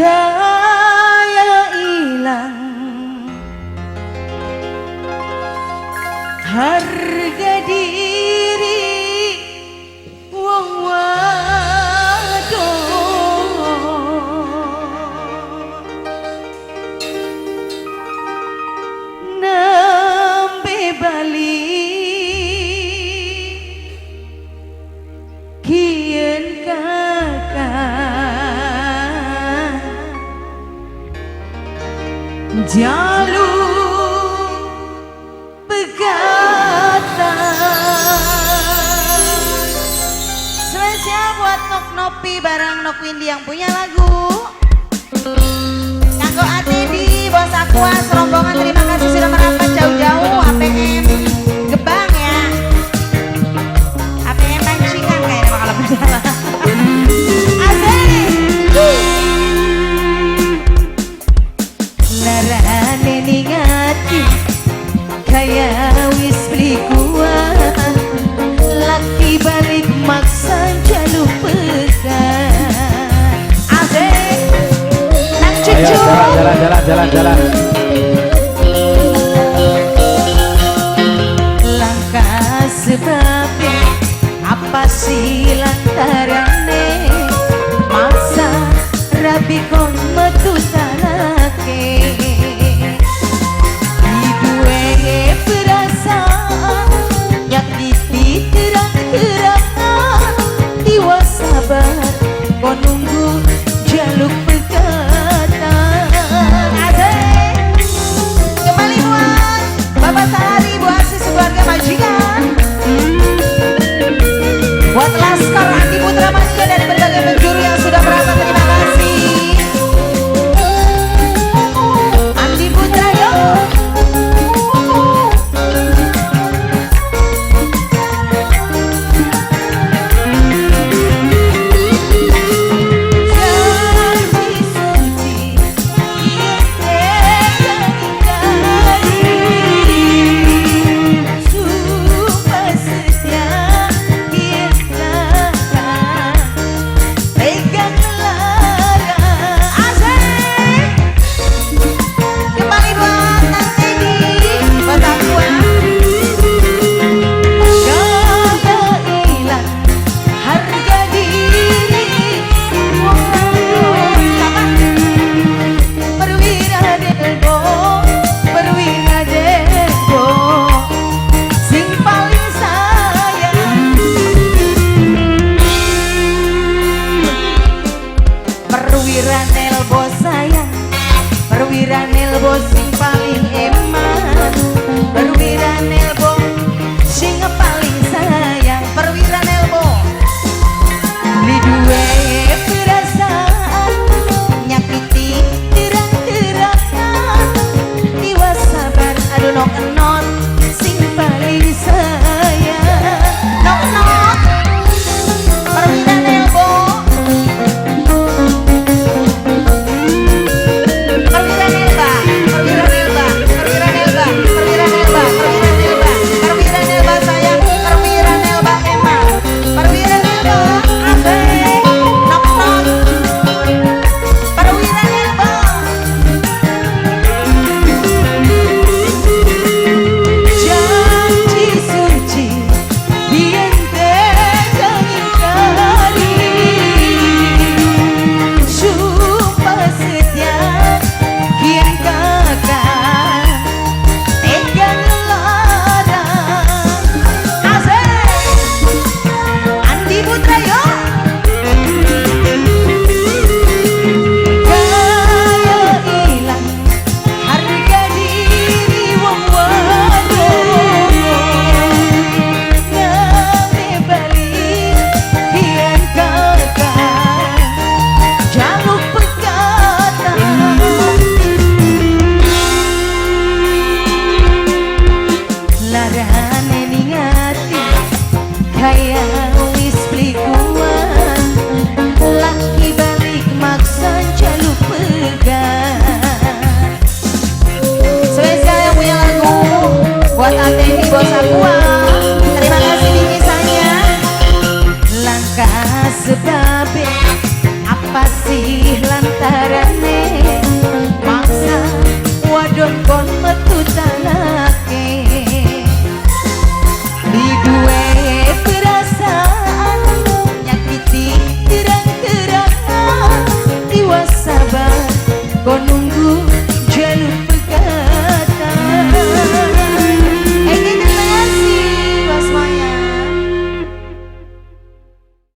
Kaya hilang harga diri wong wadon nembe bali kien kakak jalur spesial buat Nok Nopi bareng Nok Windy yang punya lagu Kanggo Atedi, Bos Aquas, rombongan terima kasih sudah merapat jauh-jauh APM Gebang ya APM Mancingan kayaknya kalau bersalah asik larane ningati kayak wis beli kuat laki balik maksa jalur pegang asik nang cucu jalan langkah sebabnya apa sih lantarane maksa rabi kon metu tanake kau nunggu jaluk pegatan asik kembali buat Bapak Salari, Bu Asis, keluarga majikan buat Laskar Andi Putra Mania dari berbagai penjuru yang sudah merapat terima kasih Andi Putra yuk perwira nelbo sing paling eman perwira nelbo sing paling sayang perwira nelbo li duwe perasaan nyakiti terang-terangan tiwas sabar aduh nok enon sing paling sayang nok perwira nelbo buat Atedi, Bos Aquas, terima kasih bingkisannya langkah sebab